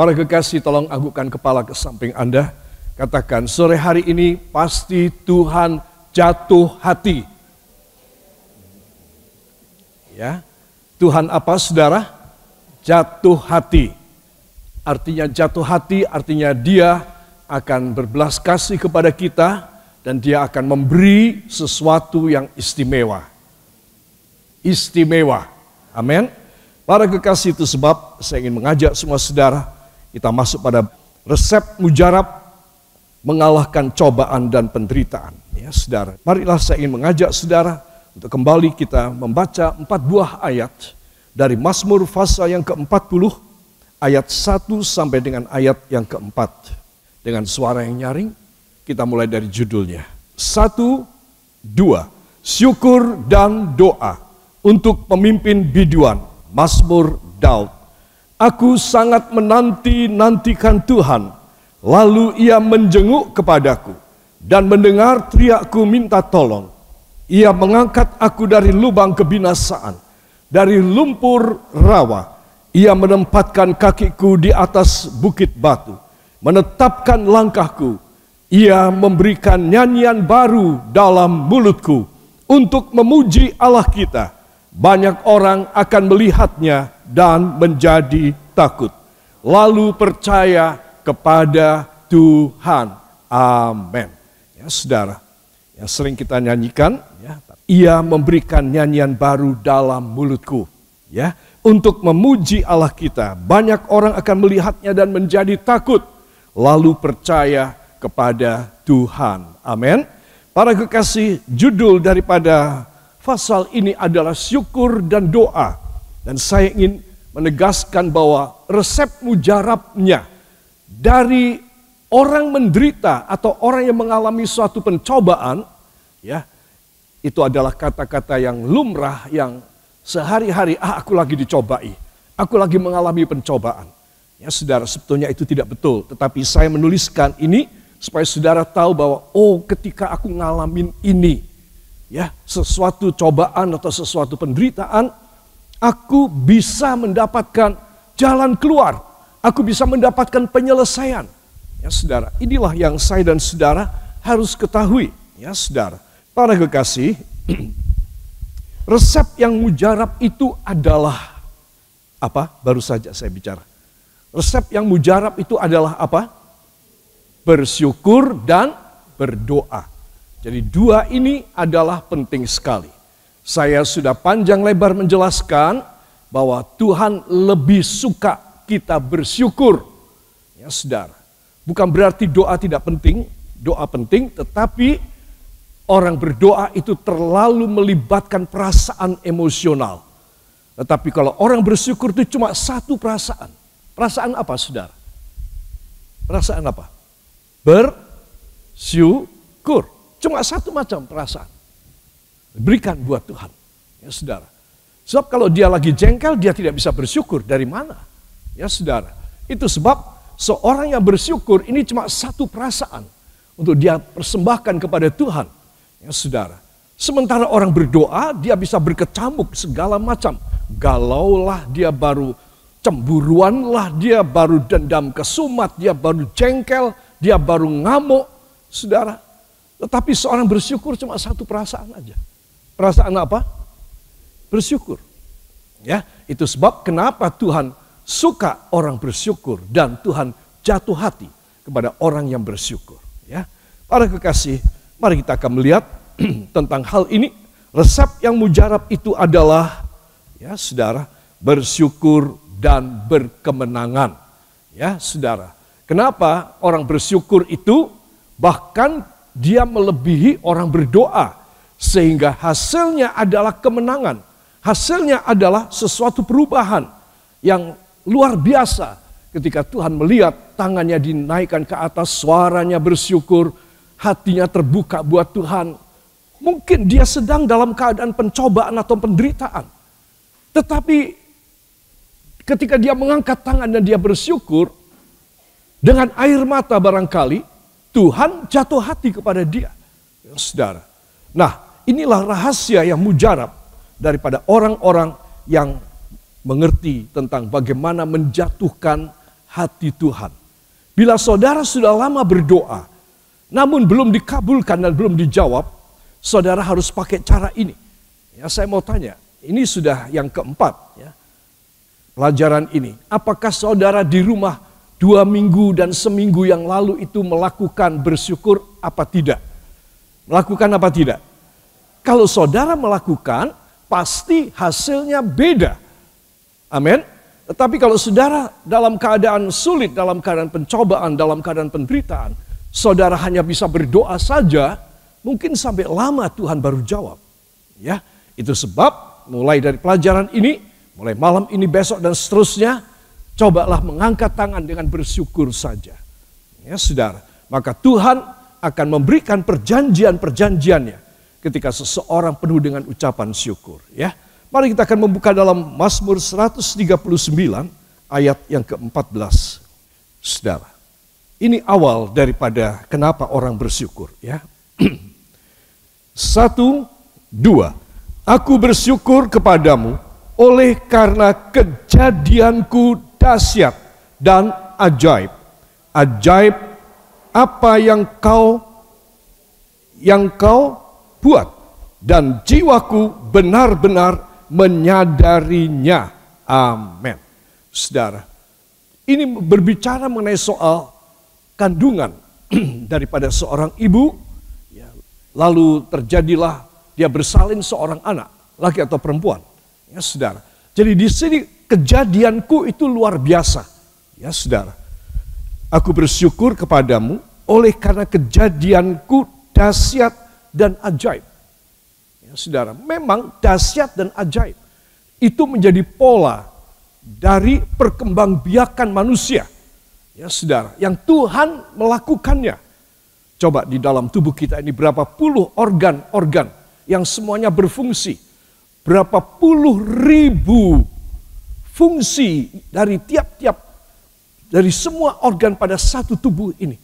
Para kekasih, tolong anggukkan kepala ke samping Anda. Katakan, sore hari ini pasti Tuhan jatuh hati. Ya, Tuhan apa saudara? Jatuh hati. Artinya jatuh hati, artinya dia akan berbelas kasih kepada kita dan dia akan memberi sesuatu yang istimewa. Istimewa. Amin. Para kekasih, itu sebab saya ingin mengajak semua saudara kita masuk pada resep mujarab mengalahkan cobaan dan penderitaan. Ya saudara, marilah saya ingin mengajak saudara untuk kembali kita membaca 4 buah ayat dari Mazmur pasal yang ke-40 ayat 1 sampai dengan ayat yang ke-4. Dengan suara yang nyaring, kita mulai dari judulnya. 1, 2, syukur dan doa untuk pemimpin biduan, Mazmur Daud. Aku sangat menanti-nantikan Tuhan, lalu ia menjenguk kepadaku dan mendengar teriakku minta tolong. Ia mengangkat aku dari lubang kebinasaan, dari lumpur rawa. Ia menempatkan kakiku di atas bukit batu, menetapkan langkahku. Ia memberikan nyanyian baru dalam mulutku untuk memuji Allah kita. Banyak orang akan melihatnya dan menjadi takut, lalu percaya kepada Tuhan. Amin. Ya saudara, yang sering kita nyanyikan, ya, ia memberikan nyanyian baru dalam mulutku, ya, untuk memuji Allah kita. Banyak orang akan melihatnya dan menjadi takut, lalu percaya kepada Tuhan. Amin. Para kekasih, judul daripada pasal ini adalah syukur dan doa. Dan saya ingin menegaskan bahwa resep mujarabnya dari orang menderita atau orang yang mengalami suatu pencobaan, ya, itu adalah kata-kata yang lumrah, yang sehari-hari, aku lagi dicobai, aku lagi mengalami pencobaan. Ya saudara, sebetulnya itu tidak betul. Tetapi saya menuliskan ini supaya saudara tahu bahwa, ketika aku ngalamin ini, ya, sesuatu cobaan atau sesuatu penderitaan, aku bisa mendapatkan jalan keluar. Aku bisa mendapatkan penyelesaian. Ya saudara, inilah yang saya dan saudara harus ketahui. Ya saudara, para kekasih, resep yang mujarab itu adalah apa? Baru saja saya bicara. Resep yang mujarab itu adalah apa? Bersyukur dan berdoa. Jadi dua ini adalah penting sekali. Saya sudah panjang lebar menjelaskan bahwa Tuhan lebih suka kita bersyukur. Ya saudara, bukan berarti doa tidak penting, doa penting, tetapi orang berdoa itu terlalu melibatkan perasaan emosional. Tetapi kalau orang bersyukur itu cuma satu perasaan. Perasaan apa saudara? Perasaan apa? Bersyukur. Cuma satu macam perasaan. Berikan buat Tuhan. Ya saudara. Sebab kalau dia lagi jengkel, dia tidak bisa bersyukur. Dari mana? Ya saudara. Itu sebab seorang yang bersyukur ini cuma satu perasaan. Untuk dia persembahkan kepada Tuhan. Ya saudara. Sementara orang berdoa, dia bisa berkecamuk segala macam. Galaulah dia baru, cemburuanlah dia baru, dendam kesumat, dia baru jengkel, dia baru ngamuk. Saudara. Tetapi seorang bersyukur cuma satu perasaan aja. Perasaan apa? Bersyukur. Ya, itu sebab kenapa Tuhan suka orang bersyukur dan Tuhan jatuh hati kepada orang yang bersyukur. Ya, para kekasih, mari kita akan melihat tentang hal ini. Resep yang mujarab itu adalah, ya saudara, bersyukur dan berkemenangan. Ya saudara, kenapa orang bersyukur itu bahkan dia melebihi orang berdoa, sehingga hasilnya adalah kemenangan. Hasilnya adalah sesuatu perubahan yang luar biasa ketika Tuhan melihat tangannya dinaikkan ke atas, suaranya bersyukur, hatinya terbuka buat Tuhan. Mungkin dia sedang dalam keadaan pencobaan atau penderitaan. Tetapi ketika dia mengangkat tangan dan dia bersyukur, dengan air mata barangkali, Tuhan jatuh hati kepada dia. Ya, saudara. Nah, inilah rahasia yang mujarab daripada orang-orang yang mengerti tentang bagaimana menjatuhkan hati Tuhan. Bila saudara sudah lama berdoa, namun belum dikabulkan dan belum dijawab, saudara harus pakai cara ini. Ya, saya mau tanya, ini sudah yang keempat ya, pelajaran ini. Apakah saudara di rumah 2 minggu dan seminggu yang lalu itu melakukan bersyukur apa tidak? Melakukan apa tidak? Kalau saudara melakukan, pasti hasilnya beda. Amin. Tetapi kalau saudara dalam keadaan sulit, dalam keadaan pencobaan, dalam keadaan penderitaan, saudara hanya bisa berdoa saja, mungkin sampai lama Tuhan baru jawab. Ya, itu sebab mulai dari pelajaran ini, mulai malam ini, besok dan seterusnya, cobalah mengangkat tangan dengan bersyukur saja. Ya, saudara. Maka Tuhan akan memberikan perjanjian-perjanjiannya ketika seseorang penuh dengan ucapan syukur. Ya, mari kita akan membuka dalam Mazmur 139 ayat yang ke-14. Saudara, ini awal daripada kenapa orang bersyukur. Ya, 1, 2. Aku bersyukur kepadamu oleh karena kejadianku dahsyat dan ajaib. Ajaib apa yang kau buat, dan jiwaku benar-benar menyadarinya. Amin. Saudara, ini berbicara mengenai soal kandungan daripada seorang ibu, ya, lalu terjadilah dia bersalin seorang anak, laki atau perempuan. Ya, saudara. Jadi di sini kejadianku itu luar biasa. Ya, saudara. Aku bersyukur kepadamu oleh karena kejadianku dahsyat dan ajaib. Ya, saudara, memang dahsyat dan ajaib itu menjadi pola dari perkembangbiakan manusia. Ya, saudara, yang Tuhan melakukannya. Coba di dalam tubuh kita ini berapa puluh organ-organ yang semuanya berfungsi. Berapa puluh ribu fungsi dari dari semua organ pada satu tubuh ini.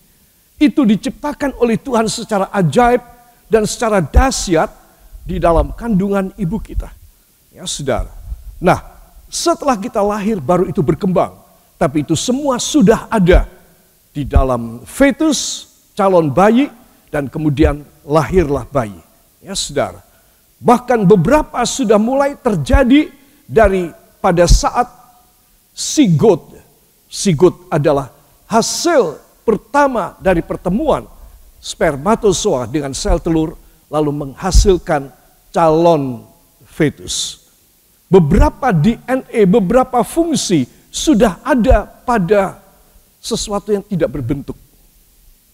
Itu diciptakan oleh Tuhan secara ajaib dan secara dahsyat di dalam kandungan ibu kita. Ya, saudara. Nah, setelah kita lahir baru itu berkembang. Tapi itu semua sudah ada di dalam fetus, calon bayi, dan kemudian lahirlah bayi. Ya, saudara. Bahkan beberapa sudah mulai terjadi dari pada saat sigot. Sigot adalah hasil pertama dari pertemuan spermatozoa dengan sel telur lalu menghasilkan calon fetus. Beberapa DNA, beberapa fungsi sudah ada pada sesuatu yang tidak berbentuk.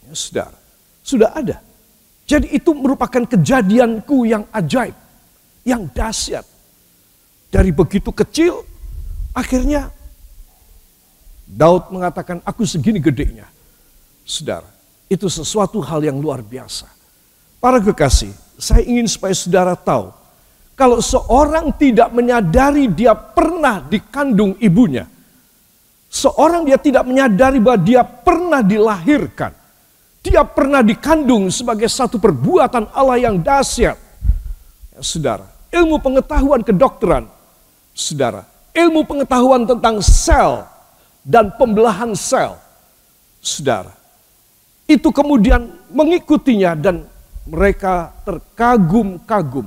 Ya, saudara, sudah ada. Jadi itu merupakan kejadianku yang ajaib, yang dahsyat. Dari begitu kecil, akhirnya Daud mengatakan, aku segini gedenya. Saudara, itu sesuatu hal yang luar biasa. Para kekasih, saya ingin supaya saudara tahu, kalau seorang tidak menyadari dia pernah dikandung ibunya, seorang dia tidak menyadari bahwa dia pernah dilahirkan, dia pernah dikandung sebagai satu perbuatan Allah yang dahsyat. Ya, saudara, ilmu pengetahuan kedokteran, saudara, ilmu pengetahuan tentang sel dan pembelahan sel, saudara, itu kemudian mengikutinya dan mereka terkagum-kagum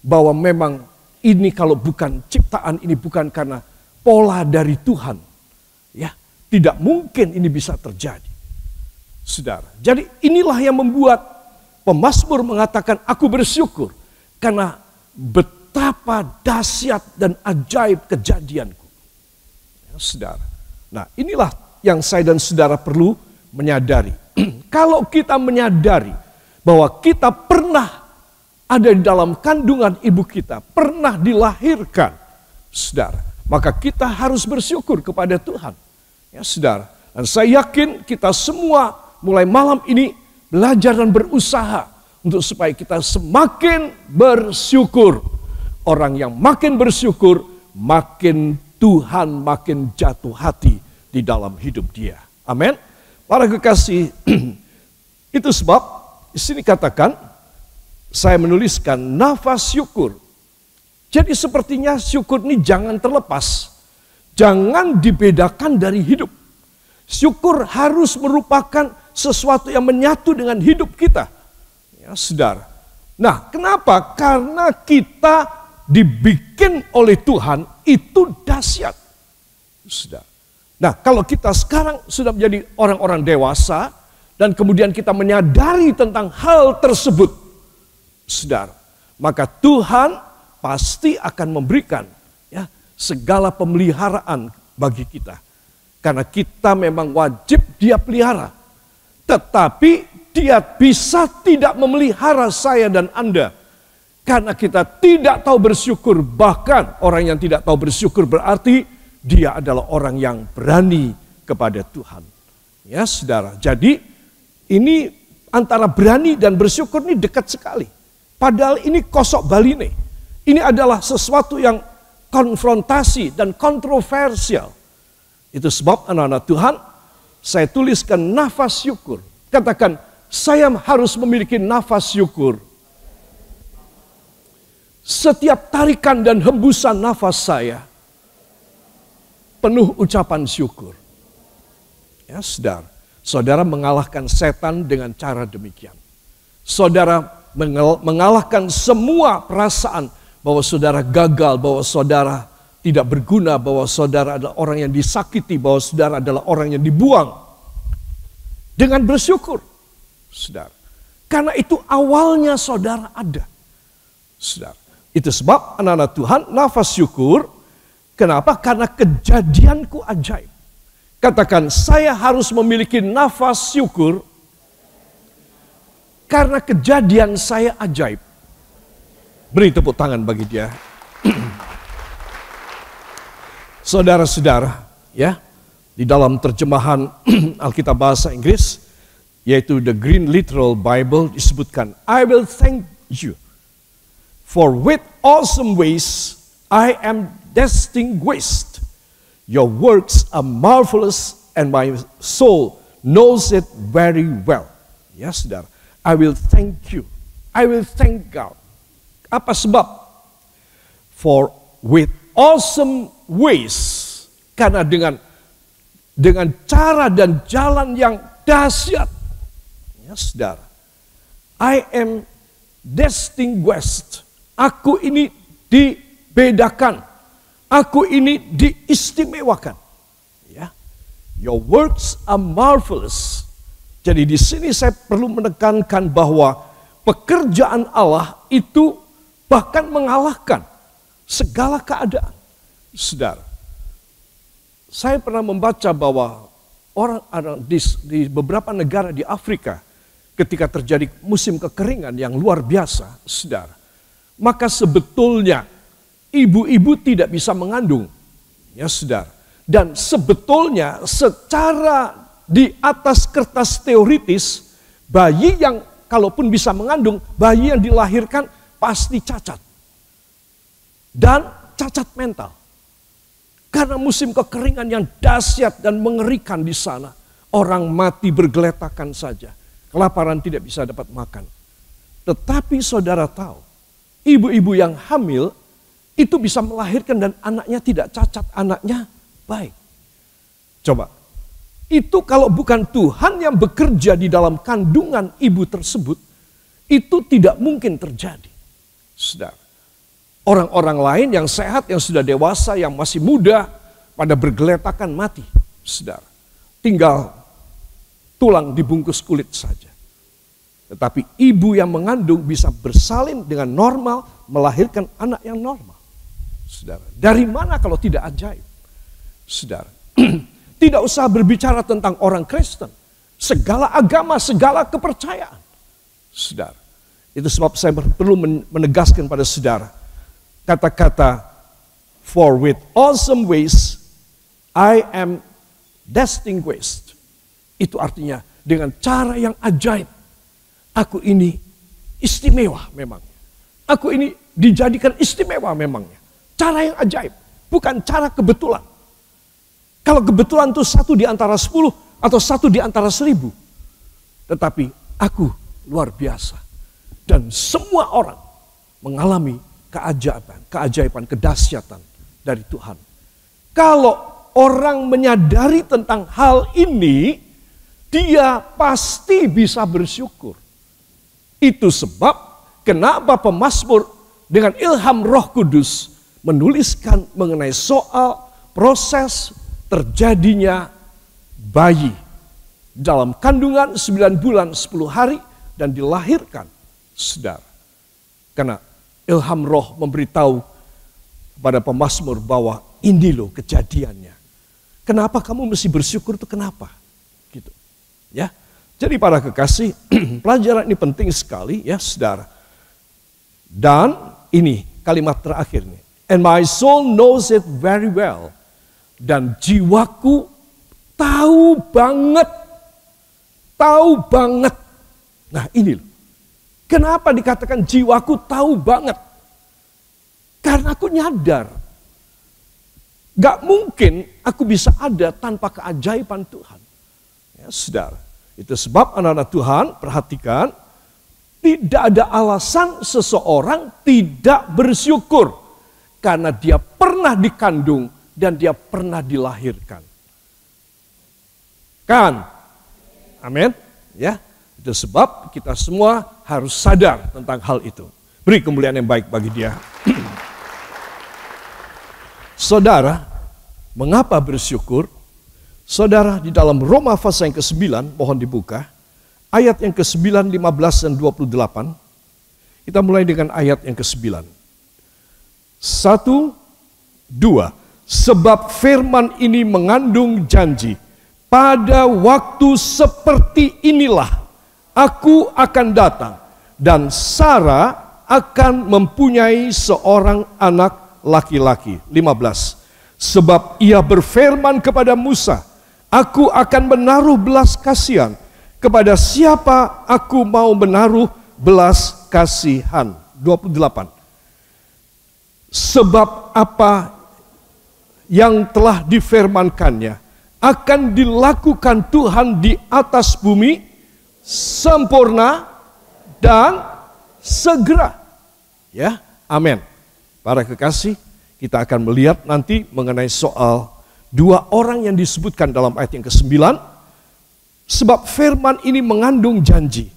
bahwa memang ini kalau bukan ciptaan, ini bukan karena pola dari Tuhan, ya, tidak mungkin ini bisa terjadi. Saudara, jadi inilah yang membuat pemazmur mengatakan aku bersyukur karena betapa dahsyat dan ajaib kejadianku. Ya, saudara. Nah, inilah yang saya dan saudara perlu menyadari. Kalau kita menyadari bahwa kita pernah ada di dalam kandungan ibu kita, pernah dilahirkan, saudara, maka kita harus bersyukur kepada Tuhan. Ya, saudara. Dan saya yakin kita semua mulai malam ini belajar dan berusaha untuk supaya kita semakin bersyukur. Orang yang makin bersyukur, makin Tuhan makin jatuh hati di dalam hidup dia. Amin. Para kekasih, itu sebab di sini katakan, saya menuliskan nafas syukur. Jadi sepertinya syukur ini jangan terlepas, jangan dibedakan dari hidup. Syukur harus merupakan sesuatu yang menyatu dengan hidup kita. Ya, saudara. Nah, kenapa? Karena kita dibikin oleh Tuhan itu dahsyat. Saudara. Nah, kalau kita sekarang sudah menjadi orang-orang dewasa dan kemudian kita menyadari tentang hal tersebut, saudara, maka Tuhan pasti akan memberikan ya segala pemeliharaan bagi kita. Karena kita memang wajib dia pelihara. Tetapi dia bisa tidak memelihara saya dan Anda. Karena kita tidak tahu bersyukur. Bahkan orang yang tidak tahu bersyukur berarti dia adalah orang yang berani kepada Tuhan. Ya saudara, jadi ini antara berani dan bersyukur ini dekat sekali. Padahal ini kosok baline. Ini adalah sesuatu yang konfrontasi dan kontroversial. Itu sebab anak-anak Tuhan, saya tuliskan nafas syukur. Katakan, saya harus memiliki nafas syukur. Setiap tarikan dan hembusan nafas saya, penuh ucapan syukur. Ya, saudara. Saudara mengalahkan setan dengan cara demikian. Saudara mengalahkan semua perasaan bahwa saudara gagal, bahwa saudara tidak berguna, bahwa saudara adalah orang yang disakiti, bahwa saudara adalah orang yang dibuang. Dengan bersyukur, saudara. Karena itu awalnya saudara ada. Saudara. Itu sebab anak-anak Tuhan, nafas syukur. Kenapa? Karena kejadianku ajaib. Katakan, saya harus memiliki nafas syukur karena kejadian saya ajaib. Beri tepuk tangan bagi dia. Saudara-saudara, ya, di dalam terjemahan Alkitab bahasa Inggris, yaitu the Green Literal Bible, disebutkan, I will thank you, for with awesome ways I am distinguished. Your works are marvelous and my soul knows it very well. Ya saudara, I will thank you. I will thank God. Apa sebab? For with awesome ways. Karena dengan cara dan jalan yang dahsyat. Ya saudara. I am distinguished. Aku ini dibedakan. Aku ini diistimewakan. Ya. Your works are marvelous. Jadi di sini saya perlu menekankan bahwa pekerjaan Allah itu bahkan mengalahkan segala keadaan. Saudara, saya pernah membaca bahwa orang di beberapa negara di Afrika ketika terjadi musim kekeringan yang luar biasa, saudara, maka sebetulnya ibu-ibu tidak bisa mengandung, ya saudara. Dan sebetulnya secara di atas kertas teoritis, bayi yang kalaupun bisa mengandung, bayi yang dilahirkan pasti cacat. Dan cacat mental. Karena musim kekeringan yang dahsyat dan mengerikan di sana. Orang mati bergeletakan saja. Kelaparan tidak bisa dapat makan. Tetapi saudara tahu, ibu-ibu yang hamil itu bisa melahirkan dan anaknya tidak cacat, anaknya baik. Coba, itu kalau bukan Tuhan yang bekerja di dalam kandungan ibu tersebut, itu tidak mungkin terjadi. Saudara, orang-orang lain yang sehat, yang sudah dewasa, yang masih muda, pada bergeletakan mati. Saudara, tinggal tulang dibungkus kulit saja. Tetapi ibu yang mengandung bisa bersalin dengan normal, melahirkan anak yang normal. Saudara, dari mana kalau tidak ajaib? Saudara, tidak usah berbicara tentang orang Kristen. Segala agama, segala kepercayaan. Saudara, itu sebab saya perlu menegaskan pada saudara. Kata-kata, for with awesome ways I am distinguished. Itu artinya dengan cara yang ajaib. Aku ini istimewa memang. Aku ini dijadikan istimewa memangnya. Cara yang ajaib, bukan cara kebetulan. Kalau kebetulan itu 1 di antara 10 atau 1 di antara 1000. Tetapi aku luar biasa. Dan semua orang mengalami keajaiban, kedahsyatan dari Tuhan. Kalau orang menyadari tentang hal ini, dia pasti bisa bersyukur. Itu sebab kenapa pemazmur dengan ilham Roh Kudus menuliskan mengenai soal proses terjadinya bayi dalam kandungan 9 bulan 10 hari dan dilahirkan, saudara. Karena ilham Roh memberitahu kepada pemazmur bahwa ini loh kejadiannya. Kenapa kamu mesti bersyukur itu kenapa? Gitu. Ya. Jadi para kekasih, pelajaran ini penting sekali ya, saudara. Dan ini kalimat terakhir nih. And my soul knows it very well. Dan jiwaku tahu banget. Tahu banget. Nah ini loh. Kenapa dikatakan jiwaku tahu banget? Karena aku nyadar. Gak mungkin aku bisa ada tanpa keajaiban Tuhan. Ya, saudara. Itu sebab anak-anak Tuhan, perhatikan. Tidak ada alasan seseorang tidak bersyukur. Karena dia pernah dikandung dan dia pernah dilahirkan. Kan? Amin. Ya. Itu sebab kita semua harus sadar tentang hal itu. Beri kemuliaan yang baik bagi dia. Saudara, mengapa bersyukur? Saudara, di dalam Roma pasal yang ke-9, mohon dibuka. Ayat yang ke-9, 15 dan 28. Kita mulai dengan ayat yang ke-9. 1, 2. Sebab firman ini mengandung janji. Pada waktu seperti inilah aku akan datang. Dan Sarah akan mempunyai seorang anak laki-laki. 15. Sebab ia berfirman kepada Musa, aku akan menaruh belas kasihan. Kepada siapa aku mau menaruh belas kasihan? 28. Sebab apa yang telah difirmankannya akan dilakukan Tuhan di atas bumi sempurna dan segera. Ya, amin. Para kekasih, kita akan melihat nanti mengenai soal 2 orang yang disebutkan dalam ayat yang ke-9. Sebab firman ini mengandung janji.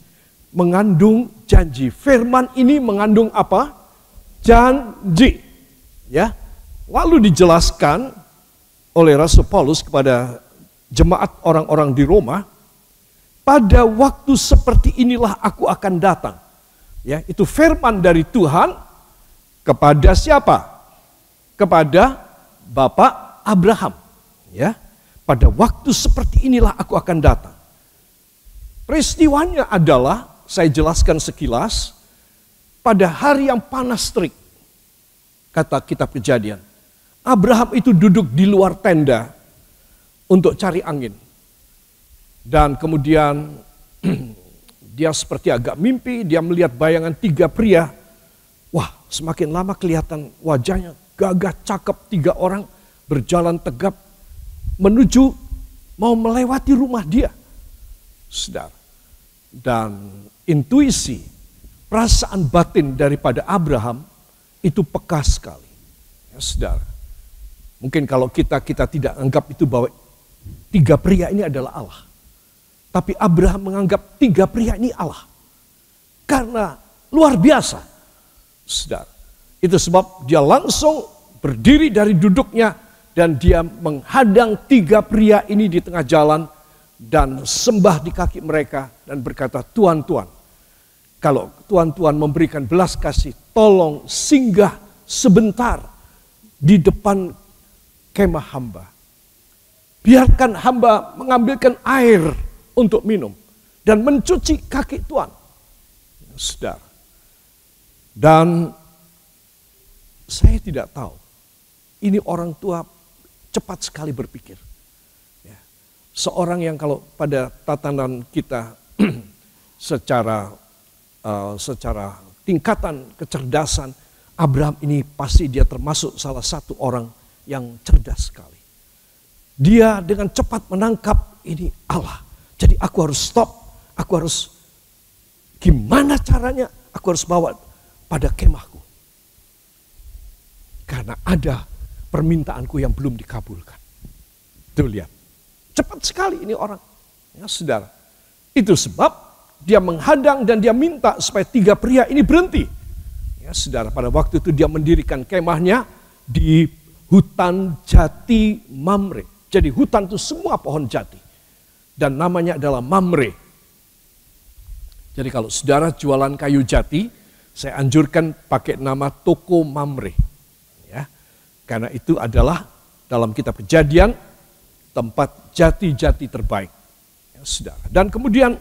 Mengandung janji. Firman ini mengandung apa? Janji. Ya. Lalu dijelaskan oleh Rasul Paulus kepada jemaat orang-orang di Roma, pada waktu seperti inilah aku akan datang. Ya, itu firman dari Tuhan kepada siapa? Kepada Bapak Abraham. Ya, pada waktu seperti inilah aku akan datang. Peristiwanya adalah, saya jelaskan sekilas, pada hari yang panas terik, kata kitab Kejadian. Abraham itu duduk di luar tenda untuk cari angin. Dan kemudian dia seperti agak mimpi, dia melihat bayangan 3 pria. Wah, semakin lama kelihatan wajahnya gagah, cakep, 3 orang berjalan tegap menuju mau melewati rumah dia. Saudara. Dan intuisi, perasaan batin daripada Abraham itu peka sekali. Ya, saudara. Mungkin kalau kita tidak anggap itu bahwa 3 pria ini adalah Allah. Tapi Abraham menganggap 3 pria ini Allah. Karena luar biasa. Saudara. Itu sebab dia langsung berdiri dari duduknya dan dia menghadang 3 pria ini di tengah jalan dan sembah di kaki mereka dan berkata, Tuan, kalau Tuan memberikan belas kasih, tolong singgah sebentar di depan kemah hamba. Biarkan hamba mengambilkan air untuk minum dan mencuci kaki Tuan. Saudara. Dan saya tidak tahu, ini orang tua cepat sekali berpikir. Ya. Seorang yang kalau pada tatanan kita secara tingkatan kecerdasan, Abraham ini pasti dia termasuk salah satu orang yang cerdas sekali. Dia dengan cepat menangkap ini Allah. Jadi aku harus stop, aku harus gimana caranya, aku harus bawa pada kemahku. Karena ada permintaanku yang belum dikabulkan. Tuh lihat, cepat sekali ini orang. Ya saudara, itu sebab dia menghadang dan dia minta supaya 3 pria ini berhenti. Ya saudara, pada waktu itu dia mendirikan kemahnya di hutan jati Mamre. Jadi hutan itu semua pohon jati. Dan namanya adalah Mamre. Jadi kalau saudara jualan kayu jati, saya anjurkan pakai nama toko Mamre. Ya, karena itu adalah dalam kitab Kejadian tempat jati-jati terbaik. Ya, saudara. Dan kemudian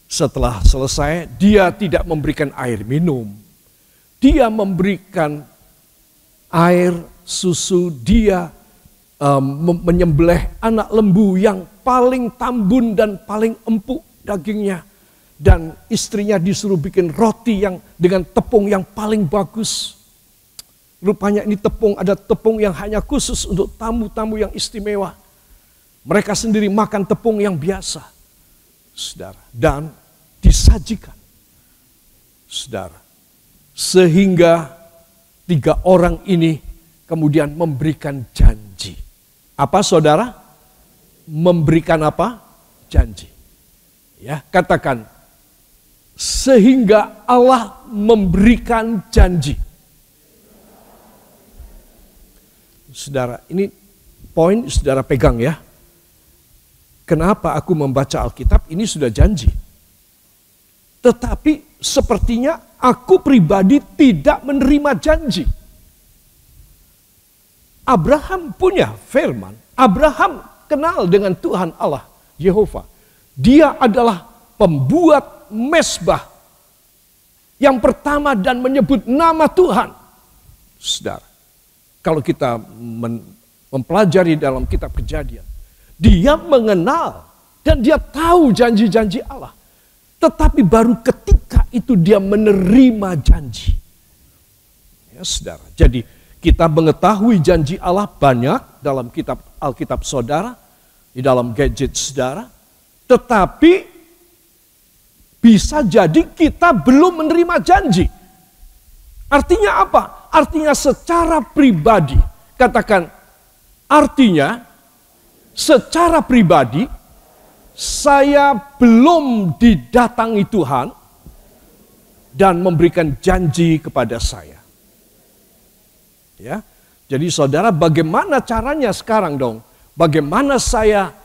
setelah selesai, dia tidak memberikan air minum. Dia memberikan air, susu, dia menyembelih anak lembu yang paling tambun dan paling empuk dagingnya. Dan istrinya disuruh bikin roti yang dengan tepung yang paling bagus. Rupanya ini ada tepung yang hanya khusus untuk tamu-tamu yang istimewa. Mereka sendiri makan tepung yang biasa. Saudara, dan disajikan. Saudara, sehingga 3 orang ini kemudian memberikan janji. Apa saudara? Memberikan apa? Janji. Ya, katakan, sehingga Allah memberikan janji. Saudara, ini poin saudara pegang ya. Kenapa aku membaca Alkitab? Ini sudah janji. Tetapi sepertinya aku pribadi tidak menerima janji. Abraham punya firman. Abraham kenal dengan Tuhan Allah, Yehova. Dia adalah pembuat mezbah yang pertama dan menyebut nama Tuhan. Saudara, kalau kita mempelajari dalam kitab Kejadian, dia mengenal dan dia tahu janji-janji Allah. Tetapi baru ketika itu dia menerima janji. Ya saudara, jadi kita mengetahui janji Allah banyak dalam kitab Alkitab saudara, di dalam gadget saudara. Tetapi bisa jadi kita belum menerima janji. Artinya apa? Artinya secara pribadi. Katakan, artinya secara pribadi saya belum didatangi Tuhan dan memberikan janji kepada saya. Ya, jadi saudara, bagaimana caranya sekarang dong? Bagaimana saya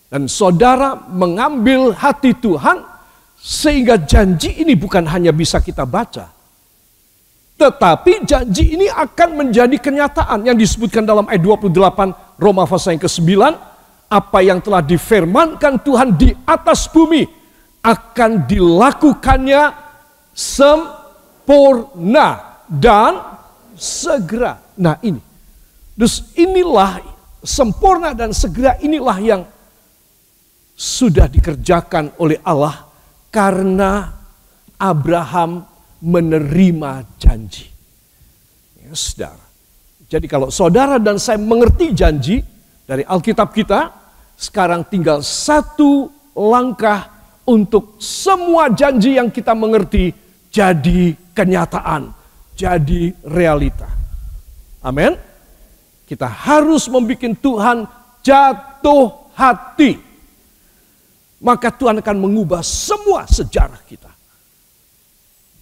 dan saudara mengambil hati Tuhan sehingga janji ini bukan hanya bisa kita baca, tetapi janji ini akan menjadi kenyataan yang disebutkan dalam ayat 28 Roma pasal yang ke-9, apa yang telah difirmankan Tuhan di atas bumi akan dilakukannya sempurna dan segera. Nah ini, terus inilah sempurna dan segera, inilah yang sudah dikerjakan oleh Allah karena Abraham menerima janji. Ya, saudara. Jadi kalau saudara dan saya mengerti janji dari Alkitab kita, sekarang tinggal 1 langkah untuk semua janji yang kita mengerti jadi kenyataan, jadi realita. Amin. Kita harus membuat Tuhan jatuh hati. Maka Tuhan akan mengubah semua sejarah kita.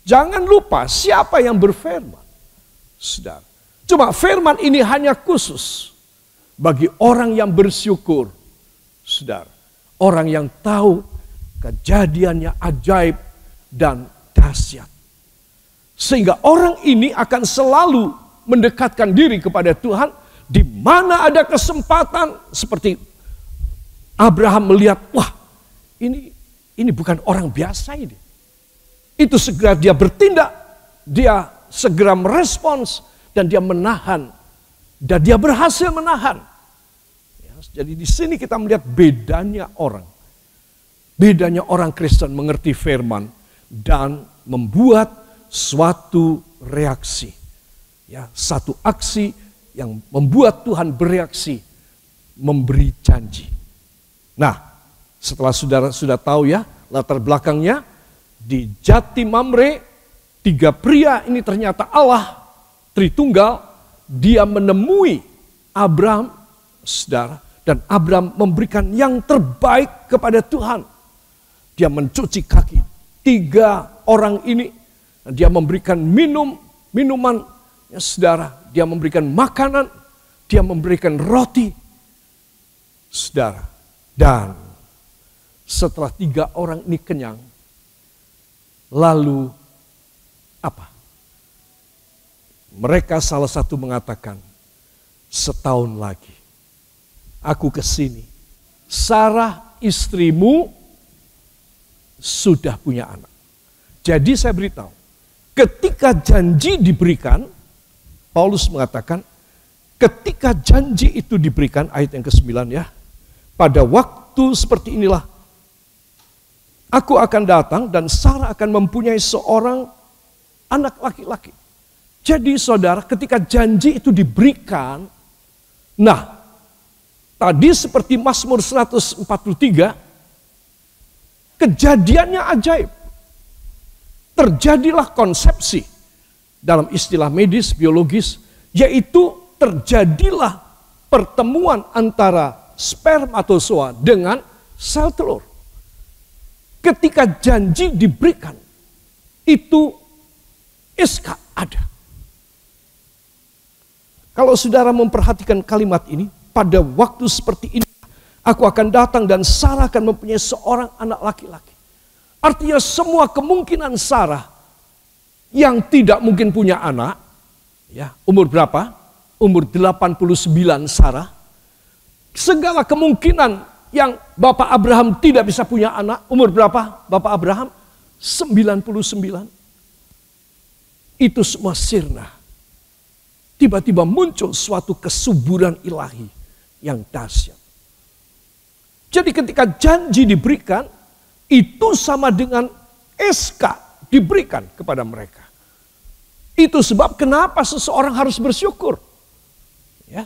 Jangan lupa siapa yang berfirman. Saudara. Cuma firman ini hanya khusus bagi orang yang bersyukur. Saudara. Orang yang tahu kejadiannya ajaib dan dahsyat. Sehingga orang ini akan selalu mendekatkan diri kepada Tuhan. Di mana ada kesempatan seperti Abraham melihat, wah ini bukan orang biasa ini. Itu segera dia bertindak, dia segera merespons dan dia menahan. Dan dia berhasil menahan. Ya, jadi di sini kita melihat bedanya orang. Bedanya orang Kristen mengerti firman dan membuat suatu reaksi. Ya, satu aksi yang membuat Tuhan bereaksi, memberi janji. Nah, setelah saudara sudah tahu ya latar belakangnya, di Jati Mamre 3 pria ini ternyata Allah Tritunggal, dia menemui Abraham, saudara, Dan Abraham memberikan yang terbaik kepada Tuhan. Dia mencuci kaki 3 orang ini. Dan dia memberikan minuman, ya saudara. Dia memberikan makanan, dia memberikan roti, saudara. Dan setelah 3 orang ini kenyang, lalu apa? Mereka salah satu mengatakan, setahun lagi aku ke sini. Sarah istrimu sudah punya anak. Jadi saya beritahu, ketika janji diberikan, Paulus mengatakan, ketika janji itu diberikan, ayat yang ke-9 ya, pada waktu seperti inilah, aku akan datang dan Sarah akan mempunyai seorang anak laki-laki. Jadi saudara, ketika janji itu diberikan, nah, tadi seperti Mazmur 143, kejadiannya ajaib. Terjadilah konsepsi dalam istilah medis, biologis, yaitu terjadilah pertemuan antara spermatozoa dengan sel telur. Ketika janji diberikan, itu Iska ada. Kalau saudara memperhatikan kalimat ini, pada waktu seperti ini, aku akan datang dan Sarah akan mempunyai seorang anak laki-laki. Artinya semua kemungkinan Sarah yang tidak mungkin punya anak, ya, umur berapa? Umur 89 Sarah. Segala kemungkinan yang Bapak Abraham tidak bisa punya anak, umur berapa Bapak Abraham? 99. Itu semua sirna. Tiba-tiba muncul suatu kesuburan ilahi yang dahsyat. Jadi ketika janji diberikan, itu sama dengan SK diberikan kepada mereka. Itu sebab kenapa seseorang harus bersyukur. Ya.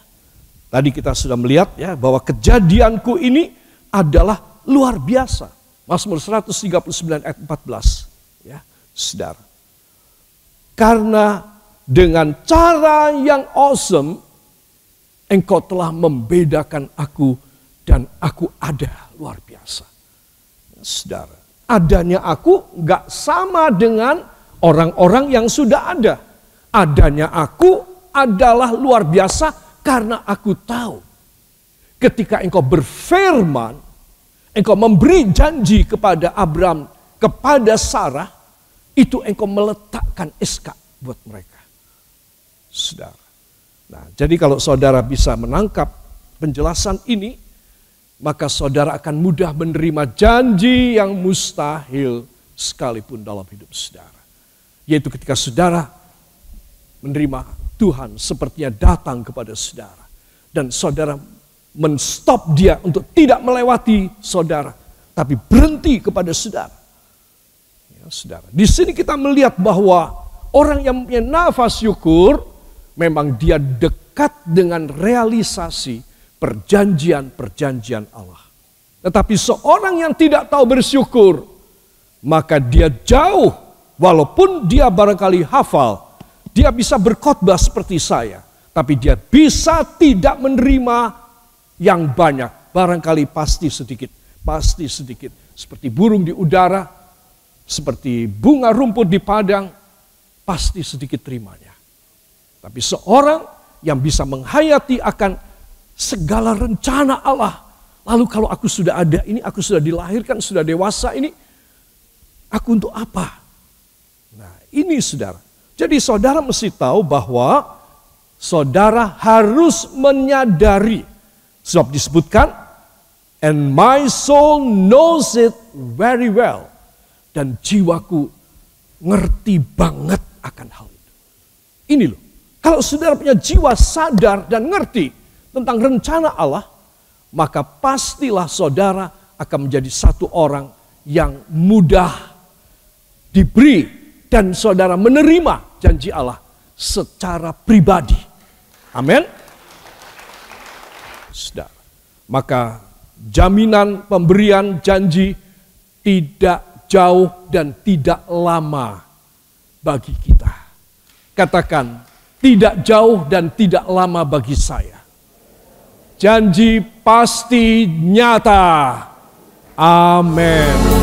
Tadi kita sudah melihat ya bahwa kejadianku ini adalah luar biasa. Mazmur 139 ayat 14. Ya, saudara. Karena dengan cara yang awesome, engkau telah membedakan aku dan aku ada, luar biasa. Saudara, adanya aku gak sama dengan orang-orang yang sudah ada. Adanya aku adalah luar biasa karena aku tahu. Ketika engkau berfirman, engkau memberi janji kepada Abraham, kepada Sarah, itu engkau meletakkan SK buat mereka. Saudara. Nah, jadi kalau saudara bisa menangkap penjelasan ini, maka saudara akan mudah menerima janji yang mustahil sekalipun dalam hidup saudara. Yaitu ketika saudara menerima Tuhan sepertinya datang kepada saudara. Dan saudara menstop dia untuk tidak melewati saudara, tapi berhenti kepada saudara. Ya, saudara. Di sini kita melihat bahwa orang yang punya nafas syukur, memang dia dekat dengan realisasi perjanjian-perjanjian Allah. Tetapi seorang yang tidak tahu bersyukur, maka dia jauh, walaupun dia barangkali hafal, dia bisa berkhotbah seperti saya, tapi dia bisa tidak menerima yang banyak, barangkali pasti sedikit, seperti burung di udara, seperti bunga rumput di padang, pasti sedikit terimanya. Tapi seorang yang bisa menghayati akan segala rencana Allah. Lalu kalau aku sudah ada ini, aku sudah dilahirkan, sudah dewasa ini, aku untuk apa? Nah ini saudara. Jadi saudara mesti tahu bahwa saudara harus menyadari. Sebab disebutkan, and my soul knows it very well. Dan jiwaku ngerti banget akan hal itu. Ini loh. Kalau saudara punya jiwa sadar dan ngerti tentang rencana Allah, maka pastilah saudara akan menjadi satu orang yang mudah diberi dan saudara menerima janji Allah secara pribadi. Amin. Saudara, maka jaminan pemberian janji tidak jauh dan tidak lama bagi kita. Katakan, tidak jauh dan tidak lama bagi saya. Janji pasti nyata. Amin.